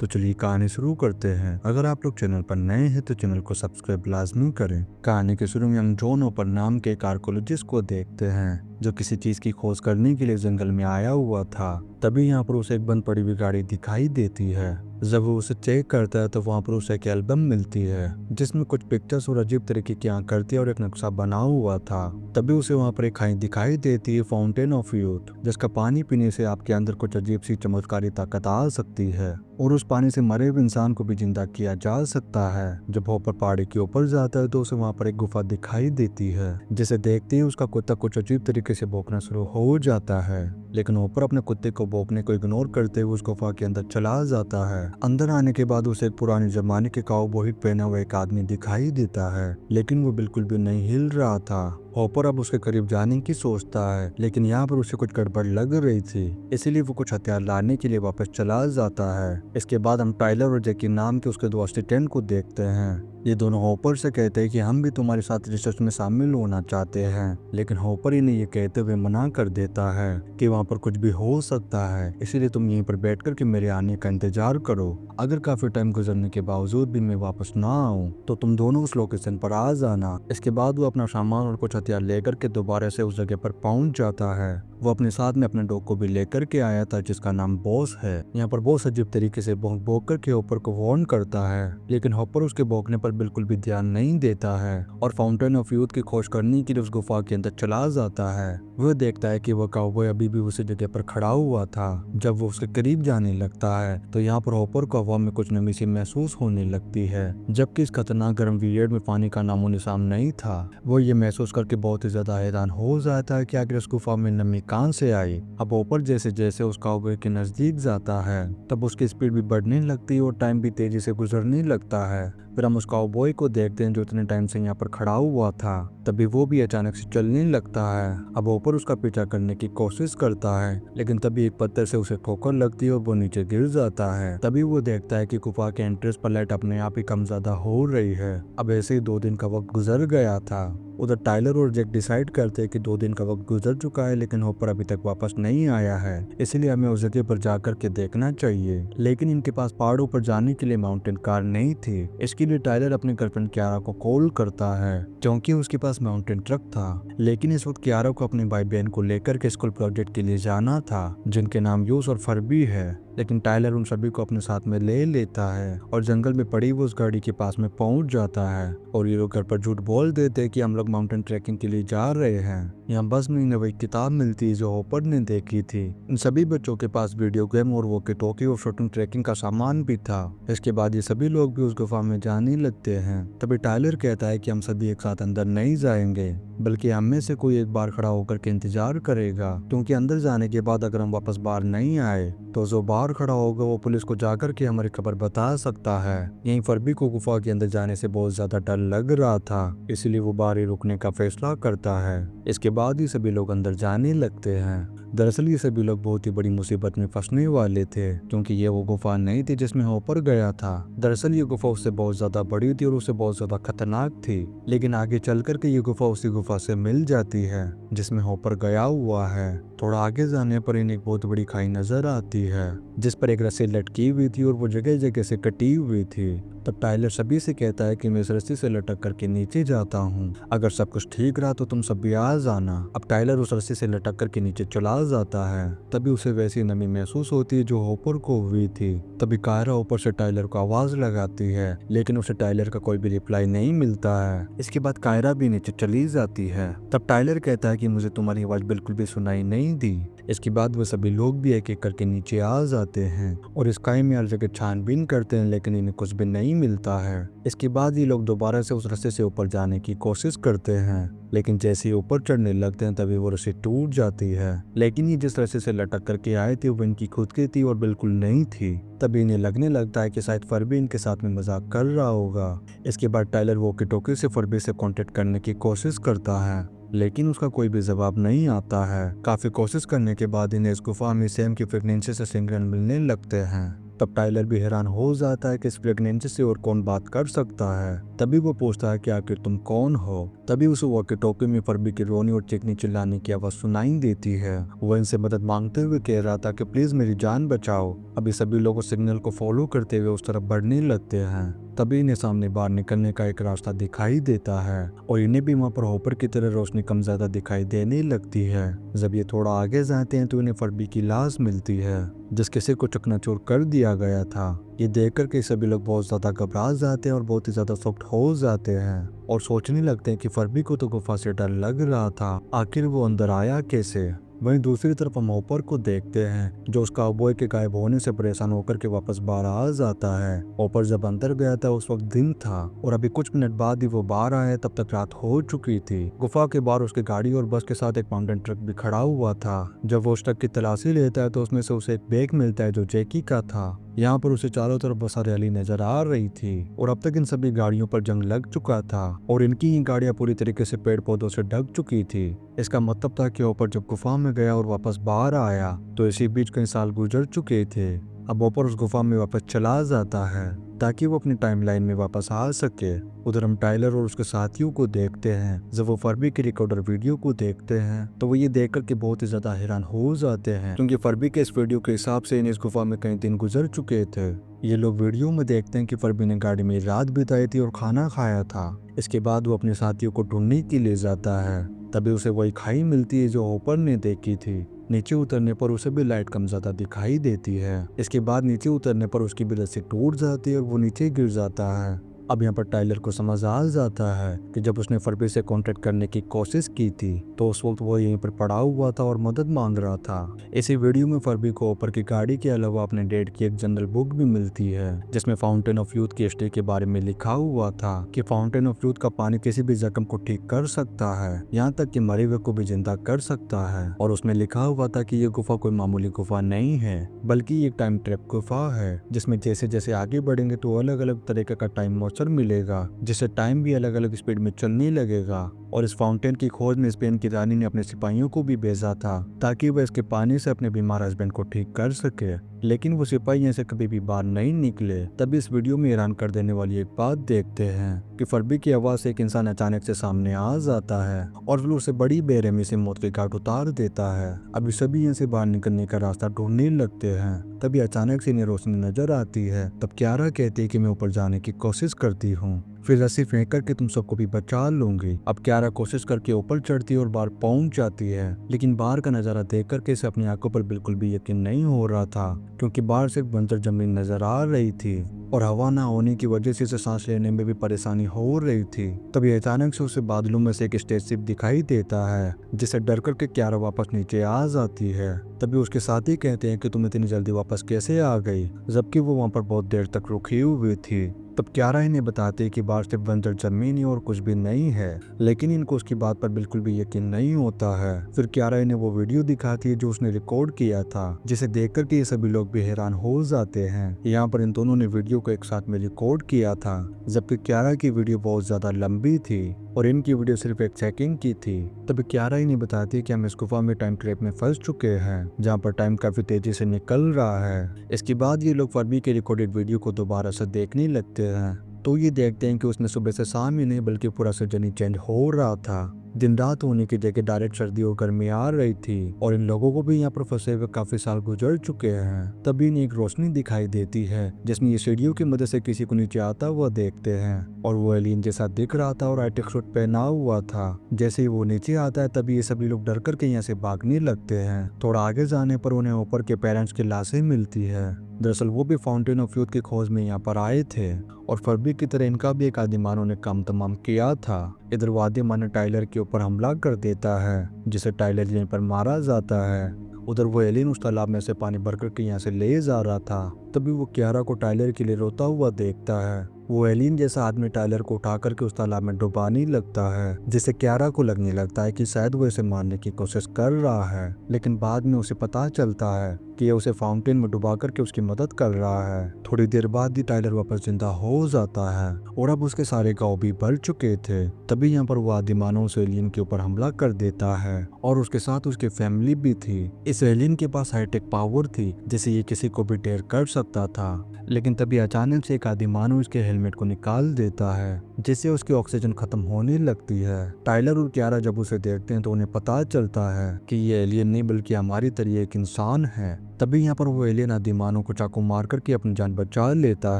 तो चलिए कहानी शुरू करते हैं। अगर आप लोग चैनल पर नए हैं तो चैनल को सब्सक्राइब लाजमी करें। कहानी के शुरू में हम जॉन हॉपर नाम के एक आर्कोलॉजिस्ट को देखते हैं जो किसी चीज की खोज करने के लिए जंगल में आया हुआ था। तभी यहाँ पर उसे एक बंद पड़ी हुई गाड़ी दिखाई देती है। जब वो उसे चेक करता है तो वहाँ पर उसे एक एल्बम मिलती है जिसमें कुछ पिक्चर्स और अजीब तरीके की आकृतियां और एक नक्शा बना हुआ था। तभी उसे वहाँ पर एक खाई दिखाई देती है, फाउंटेन ऑफ यूथ, जिसका पानी पीने से आपके अंदर कुछ अजीब सी चमत्कारी ताकत आ सकती है और उस पानी से मरे हुए इंसान को भी जिंदा किया जा सकता है। जब हॉपर पहाड़ी के ऊपर जाता है तो उसे वहाँ पर एक गुफा दिखाई देती है जिसे देखते ही उसका कुत्ता कुछ अजीब तरीके से भौंकना शुरू हो जाता है। लेकिन हॉपर अपने कुत्ते को भौंकने को इग्नोर करते हुए उस गुफा के अंदर चला जाता है। अंदर आने के बाद उसे एक पुराने जमाने के काउबॉय पहना हुआ एक आदमी दिखाई देता है, लेकिन वो बिल्कुल भी नहीं हिल रहा था। हॉपर अब उसके करीब जाने की सोचता है, लेकिन यहाँ पर उसे कुछ गड़बड़ लग रही थी, इसीलिए वो कुछ हथियार लाने के लिए वापस चला जाता है। इसके बाद हम टाइलर और जैकी नाम के उसके दो असिस्टेंट को देखते हैं। ये दोनों हॉपर से कहते हैं कि हम भी तुम्हारे साथ रिसर्च में शामिल होना चाहते हैं, लेकिन हॉपर इन्हें ये कहते हुए मना कर देता है कि वहाँ पर कुछ भी हो सकता है, इसीलिए तुम यहीं पर बैठ कर के मेरे आने का इंतजार करो। अगर काफी टाइम गुजरने के बावजूद भी मैं वापस ना आऊँ तो तुम दोनों उस लोकेशन पर आ जाना। इसके बाद वो अपना सामान और कुछ हथियार लेकर के दोबारा से उस जगह पर पहुंच जाता है। वो अपने साथ में अपने डॉग को भी लेकर के आया था जिसका नाम बॉस है। यहाँ पर बॉस अजीब तरीके से भौंक भौंक करके हॉपर को वार्न करता है, लेकिन हॉपर उसके भौंकने पर बिल्कुल भी ध्यान नहीं देता है और फाउंटेन ऑफ यूथ की खोज करने के लिए उस गुफा के अंदर चला जाता है। वह देखता है कि वह काउबॉय अभी भी उसी जगह पर खड़ा हुआ था। जब वो उसके करीब जाने लगता है तो यहाँ पर हॉपर को हवा में कुछ नमी सी महसूस होने लगती है, जबकि इस खतरनाक गर्म पीरियड में पानी का नामो निशान नहीं था। वो ये महसूस करके बहुत ही ज्यादा हैरान हो जाता है कि आखिर इस गुफा में नमी कहां से आई। अब ऊपर जैसे जैसे उस काउबॉय के नजदीक जाता है तब उसकी स्पीड भी बढ़ने लगती है और टाइम भी तेजी से गुजरने लगता है। फिर हम उस काउबॉय को देखते हैं जो इतने टाइम से यहाँ पर खड़ा हुआ था। तभी वो भी अचानक से चलने लगता है। अब ऊपर उसका पीछा करने की कोशिश करता है, लेकिन तभी एक पत्थर से उसे ठोकर लगती है और वो नीचे गिर जाता है। तभी वो देखता है कि गुफा के एंट्रेंस पर लाइट अपने आप ही कम ज्यादा हो रही है। अब ऐसे ही 2 दिन का वक्त गुजर गया था। उधर टाइलर और जैक डिसाइड करते हैं कि 2 दिन का वक्त गुजर चुका है लेकिन हॉपर अभी तक वापस नहीं आया है, इसलिए हमें उस जगह पर जाकर के देखना चाहिए। लेकिन इनके पास पहाड़ों पर जाने के लिए माउंटेन कार नहीं थी। इसके लिए टाइलर अपने गर्लफ्रेंड क्यारा को कॉल करता है क्योंकि उसके पास माउंटेन ट्रक था। लेकिन इस वक्त क्यारा को अपने भाई बहन को लेकर के स्कूल प्रोजेक्ट के लिए जाना था जिनके नाम यूस और फरबी है। लेकिन टाइलर उन सभी को अपने साथ में ले लेता है और जंगल में पड़ी वो उस गाड़ी के पास में पहुंच जाता है और ये लोग घर पर झूठ बोल देते हैं कि हम लोग माउंटेन ट्रैकिंग के लिए जा रहे हैं। यहाँ बस में इन्हें वही किताब मिलती है जो हॉपर ने देखी थी। इन सभी बच्चों के पास वीडियो गेम और वॉकी टॉकी और शूटिंग ट्रैकिंग का सामान भी था। इसके बाद ये सभी लोग भी उस गुफा में जाने लगते हैं। तभी टाइलर कहता है कि हम सभी एक साथ अंदर नहीं जाएंगे, बल्कि हम में से कोई एक बार खड़ा होकर के इंतजार करेगा, क्योंकि अंदर जाने के बाद अगर हम वापस बाहर नहीं आए तो जो बाहर खड़ा होगा वो पुलिस को जाकर के हमारी खबर बता सकता है। यहीं फरबी को गुफा के अंदर जाने से बहुत ज्यादा डर लग रहा था, इसलिए वो बाहर ही रुकने का फैसला करता है। इसके बाद ही सभी लोग अंदर जाने लगते हैं। दरअसल ये सभी लोग बहुत ही बड़ी मुसीबत में फंसने वाले थे, क्योंकि ये वो गुफा नहीं थी जिसमें हॉपर गया था। दरअसल ये गुफा उससे बहुत ज्यादा बड़ी थी और उससे बहुत ज्यादा खतरनाक थी। लेकिन आगे चल कर के ये गुफा उसी गुफा से मिल जाती है जिसमें हॉपर गया हुआ है। थोड़ा आगे जाने पर इन्हें एक बहुत बड़ी खाई नजर आती है जिस पर एक रस्सी लटकी हुई थी और वो जगह जगह से कटी हुई थी। तब टाइलर सभी से कहता है कि मैं इस रस्सी से लटक करके नीचे जाता हूँ, अगर सब कुछ ठीक रहा तो तुम सभी आ जाना। अब टाइलर उस रस्सी से लटक करके नीचे चला जाता है। तभी उसे वैसी नमी महसूस होती है जो हॉपर को हुई थी। तभी कायरा ऊपर से टाइलर को आवाज लगाती है, लेकिन उसे टाइलर का कोई भी रिप्लाई नहीं मिलता है। इसके बाद कायरा भी नीचे चली जाती है। तब टाइलर कहता है कि मुझे तुम्हारी आवाज बिल्कुल भी सुनाई नहीं दी। इसके बाद वो सभी लोग भी एक एक करके नीचे आ जाते हैं और स्काई में हर जगह छानबीन करते हैं, लेकिन इन्हें कुछ भी नहीं मिलता है। इसके बाद ये लोग दोबारा से उस रस्ते से ऊपर जाने की कोशिश करते हैं, लेकिन जैसे ही ऊपर चढ़ने लगते हैं तभी वो रस्सी टूट जाती है। लेकिन ये जिस रस्सी से लटक करके आए थे वो इनकी खुद की थी और बिल्कुल नहीं थी। तभी इन्हें लगने लगता है कि शायद फरबी इनके साथ में मजाक कर रहा होगा। इसके बाद टाइलर वॉकी टॉकी से फरबी से कांटेक्ट करने की कोशिश करता है, लेकिन उसका कोई भी जवाब नहीं आता है। काफी कोशिश करने के बाद इन्हें इस गुफा में सैम की प्रेगनेंसी से सिग्नल मिलने लगते हैं। तब टाइलर भी हैरान हो जाता है कि इस प्रेगनेंसी से और कौन बात कर सकता है। तभी वो पूछता है कि आखिर तुम कौन हो। तभी उसे वॉकी टॉकी में फर्बी की रोनी और चिकनी चिल्लाने की आवाज सुनाई देती है। वो इनसे मदद मांगते हुए कह रहा था कि प्लीज मेरी जान बचाओ। अभी सभी लोग सिग्नल को फॉलो करते हुए उस तरफ बढ़ने लगते हैं। तभी इन्हें सामने बाहर निकलने का एक रास्ता दिखाई देता है और इन्हें भी वहाँ पर हॉपर की तरह रोशनी कम ज्यादा दिखाई देने लगती है। जब ये थोड़ा आगे जाते हैं तो इन्हें फर्बी की लाश मिलती है जिसके सिर को चकनाचूर कर दिया गया था। ये देखकर के सभी लोग बहुत ज्यादा घबरा जाते हैं और बहुत ही ज्यादा सॉफ्ट हो जाते हैं और सोचने लगते हैं कि फर्बी को तो गुफा से डर लग रहा था, आखिर वो अंदर आया कैसे। वहीं दूसरी तरफ हम हॉपर को देखते हैं जो उस काउबॉय के गायब होने से परेशान होकर के वापस बाहर आ जाता है। हॉपर जब अंदर गया था उस वक्त दिन था और अभी कुछ मिनट बाद ही वो बाहर आया, तब तक रात हो चुकी थी। गुफा के बाहर उसकी गाड़ी और बस के साथ एक माउंटेन ट्रक भी खड़ा हुआ था। जब वो उस ट्रक की तलाशी लेता है तो उसमें से उसे एक बैग मिलता है जो जैकी का था। यहाँ पर उसे चारों तरफ बस हरियाली नजर आ रही थी और अब तक इन सभी गाड़ियों पर जंग लग चुका था और इनकी ही गाड़ियां पूरी तरीके से पेड़ पौधों से ढक चुकी थी। इसका मतलब था कि ऊपर जब गुफा में गया और वापस बाहर आया तो इसी बीच कई साल गुजर चुके थे। अब ऊपर उस गुफा में वापस चला जाता है ताकि वो अपनी टाइमलाइन में वापस आ सके। उधर हम टाइलर और उसके साथियों को देखते हैं। जब वो फर्बी की रिकॉर्डर वीडियो को देखते हैं तो वो ये देख करके बहुत ही ज्यादा हैरान हो जाते हैं क्योंकि फर्बी के इस वीडियो के हिसाब से इस गुफा में कई दिन गुजर चुके थे। ये लोग वीडियो में देखते हैं कि फर्बी ने गाड़ी में रात बिताई थी और खाना खाया था। इसके बाद वो अपने साथियों को ढूंढने के लिए जाता है। तभी उसे वही खाई मिलती है जो हॉपर ने देखी थी। नीचे उतरने पर उसे भी लाइट कम ज्यादा दिखाई देती है। इसके बाद नीचे उतरने पर उसकी भी रस्सी टूट जाती है और वो नीचे गिर जाता है। अब यहाँ पर टाइलर को समझ आ जाता है कि जब उसने फर्बी से कांटेक्ट करने की कोशिश की थी तो उस वक्त वो यहीं पर पड़ा हुआ था और मदद मांग रहा था। इसी वीडियो में फर्बी को ऊपर की गाड़ी के अलावा अपने डैड की एक जनरल बुक भी मिलती है जिसमें फाउंटेन ऑफ यूथ की स्टे के बारे में लिखा हुआ था कि फाउंटेन ऑफ यूथ का पानी किसी भी जख्म को ठीक कर सकता है, यहाँ तक कि मरे हुए को भी जिंदा कर सकता है। और उसमें लिखा हुआ था कि ये गुफा कोई मामूली गुफा नहीं है बल्कि एक टाइम ट्रैप गुफा है जिसमें जैसे जैसे आगे बढ़ेंगे तो अलग अलग तरीके का टाइम मिलेगा जिससे टाइम भी अलग अलग स्पीड में चलने लगेगा। और इस फाउंटेन की खोज में स्पेन की रानी ने अपने सिपाहियों को भी भेजा था ताकि वह इसके पानी से अपने बीमार हस्बैंड को ठीक कर सके, लेकिन वो सिपाही यहाँ से कभी भी बाहर नहीं निकले। तब इस वीडियो में हैरान कर देने वाली एक बात देखते हैं कि फर्बी की आवाज से एक इंसान अचानक से सामने आ जाता है और फिर उसे बड़ी बेरहमी से मौत के घाट उतार देता है। अभी सभी यहाँ से बाहर निकलने का रास्ता ढूंढने लगते हैं। तभी अचानक से इन्हें रोशनी नजर आती है। तब क्यारा कहती है कि मैं ऊपर जाने की कोशिश करती हूँ, फिर रस्सी फेंक करके तुम सबको भी बचा लूंगी। अब क्यारा कोशिश करके ऊपर चढ़ती है और बाहर पहुंच जाती है, लेकिन बाहर का नजारा देख करके इसे अपनी आंखों पर बिल्कुल भी यकीन नहीं हो रहा था क्योंकि बाहर सिर्फ बंजर जमीन नजर आ रही थी और हवा ना होने की वजह से इसे सांस लेने में भी परेशानी हो रही थी। तभी अचानक से उसे बादलों में से एक स्टेज शिप दिखाई देता है जिसे डर करके क्यारा वापस नीचे आ जाती है। तभी उसके साथी कहते हैं कि तुम इतनी जल्दी वापस कैसे आ गई, जबकि वो वहाँ पर बहुत देर तक रुकी हुई थी। तब क्यारा इन्हें बताती है कि बाहर सिर्फ बंजर जमीन ही और कुछ भी नहीं है, लेकिन इनको उसकी बात पर बिल्कुल भी यकीन नहीं होता है। फिर क्यारा इन्हें वो वीडियो दिखाती है जो उसने रिकॉर्ड किया था, जिसे देख कर के ये सभी लोग भी हैरान हो जाते हैं। यहाँ पर इन दोनों ने वीडियो को एक साथ में रिकॉर्ड किया था, जबकि क्यारा की वीडियो बहुत ज्यादा लंबी थी और इनकी वीडियो सिर्फ 1 सेकंड की थी। तभी क्यारा इन्हें बताती है कि हम इस गुफा में टाइम ट्रैप में फंस चुके हैं जहाँ पर टाइम काफी तेजी से निकल रहा है। इसके बाद ये लोग फर्बी के रिकॉर्डेड वीडियो को दोबारा से देखने लगते हैं तो ये देखते हैं कि उसमें सुबह से शाम ही नहीं बल्कि पूरा सीजन ही चेंज हो रहा था। दिन रात होने की जगह डायरेक्ट सर्दी और गर्मी आ रही थी और इन लोगों को भी यहाँ पर फंसे हुए काफी साल गुजर चुके हैं। तभी इन्हें एक रोशनी दिखाई देती है जिसमें ये सीढ़ियों की मदद से किसी को नीचे आता हुआ देखते हैं और वो एलियन जैसा दिख रहा था और हाईटेक सूट पहना हुआ था। जैसे ही वो नीचे आता है तभी ये सभी लोग डर करके यहाँ से भागने लगते हैं। थोड़ा आगे जाने पर उन्हें ऊपर के पेरेंट्स की लाशें मिलती है। दरअसल वो भी फाउंटेन ऑफ यूथ की खोज में यहाँ पर आए थे और फर्बी की तरह इनका भी एक आदिमानव ने काम तमाम किया था। इधर वो आदिमानव टाइलर के ऊपर हमला कर देता है जिसे टाइलर यहीं पर मारा जाता है। उधर वो एलियन उस तालाब में से पानी भर करके यहाँ से ले जा रहा था। तभी वो क्यारा को टाइलर के लिए रोता हुआ देखता है। वो एलियन जैसा आदमी टाइलर को उठा करके उस तालाब में डुबाने लगता है, जिससे क्यारा को लगने लगता है कि शायद वो इसे मारने की कोशिश कर रहा है, लेकिन बाद में उसे पता चलता है कि ये उसे फाउंटेन में डुबा करके उसकी मदद कर रहा है। थोड़ी देर बाद ही टाइलर वापस जिंदा हो जाता है और अब उसके सारे गांव भी भर चुके थे। तभी यहाँ पर वो आदिमानव उस एलियन के ऊपर हमला कर देता है और उसके साथ उसकी फैमिली भी थी। इस एलियन के पास हाईटेक पावर थी जिसे ये किसी को भी टेर कर सकता था। लेकिन तभी अचानक से एक आदि मानव उसके हेलमेट को निकाल देता है, जिससे उसकी ऑक्सीजन खत्म होने लगती है। टाइलर और कियारा जब उसे देखते हैं तो उन्हें पता चलता है कि ये एलियन नहीं बल्कि हमारी तरह एक इंसान है। तभी यहाँ पर वो एलियन आदि मानव को चाकू मार करके अपनी जान बचा लेता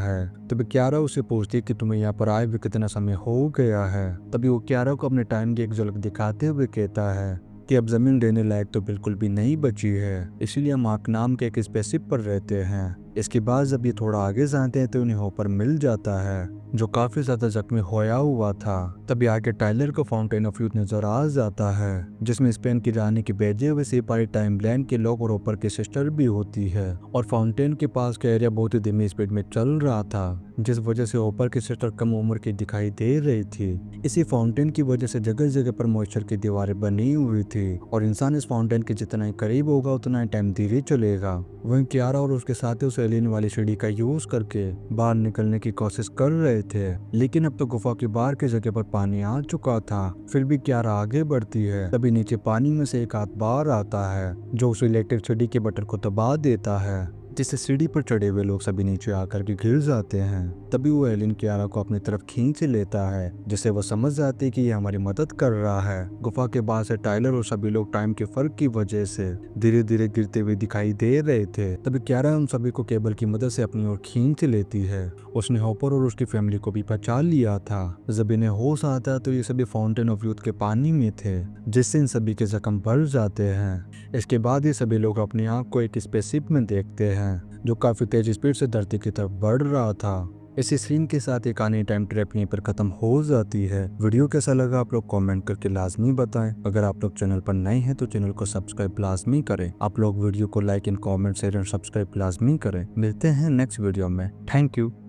है। तभी कियारा उससे पूछती है कि तुम्हें यहाँ पर आए हुए कितना समय हो गया है। तभी वो कियारा को अपने टाइम की एक झलक दिखाते हुए कहता है कि अब जमीन रहने लायक तो बिल्कुल भी नहीं बची है, इसीलिए हम आर्क नाम के एक स्पेसशिप पर रहते हैं। इसके बाद जब ये थोड़ा आगे जाते हैं तो उन्हें हॉपर मिल जाता है, जो काफी ज्यादा जख्मी होया हुआ था। तभी आगे टाइलर को फाउंटेन ऑफ यूथ नजर आ जाता है, जिसमें स्पेन की रानी के भेजे हुए सिपाही टाइम लैंड के लोग और हॉपर की सिस्टर भी होती है। और फाउंटेन के पास का एरिया बहुत ही धीमी स्पीड में चल रहा था, जिस वजह से हॉपर की सिस्टर कम उम्र की दिखाई दे रही थी। इसी फाउंटेन की वजह से जगह जगह पर मॉइस्चर की दीवारें बनी हुई थी, और इंसान इस फाउंटेन के जितना ही करीब होगा उतना ही टाइम धीरे चलेगा। वहीं कियारा और उसके साथी उस एलियन वाली सीढ़ी का यूज करके बाहर निकलने की कोशिश कर रहे थे, लेकिन अब तो गुफा के बाहर की जगह पर पानी आ चुका था। फिर भी कियारा आगे बढ़ती है, तभी नीचे पानी में से एक हाथ बाहर आता है, जो उस इलेक्ट्रिक सीढ़ी के बटन को दबा देता है, जिससे सीढ़ी पर चढ़े हुए लोग सभी नीचे आकर के गिर जाते हैं। तभी वो एलियन कियारा को अपनी तरफ खींच लेता है, जिससे वो समझ जाती है कि ये हमारी मदद कर रहा है। गुफा के बाहर से टाइलर और सभी लोग टाइम के फर्क की वजह से धीरे धीरे गिरते हुए दिखाई दे रहे थे। तभी कियारा उन सभी को केबल की मदद से अपनी ओर खींच लेती है। उसने हॉपर और उसकी फैमिली को भी बचा लिया था। जब इन्हें होश आता है तो ये सभी फाउंटेन ऑफ यूथ के पानी में थे, जिससे इन सभी के जख्म बढ़ जाते हैं। इसके बाद ये सभी लोग अपनी आंख को एक स्पेसशिप में देखते हैं, जो काफी तेज स्पीड से धरती की तरफ बढ़ रहा था। इसी सीन के साथ एक कहानी टाइम ट्रैप यहीं पर खत्म हो जाती है। वीडियो कैसा लगा आप लोग कमेंट करके लाजमी बताएं। अगर आप लोग चैनल पर नए हैं तो चैनल को सब्सक्राइब लाजमी करें। आप लोग वीडियो को like and comment share and subscribe लाजमी करें। मिलते हैं नेक्स्ट वीडियो में। Thank you.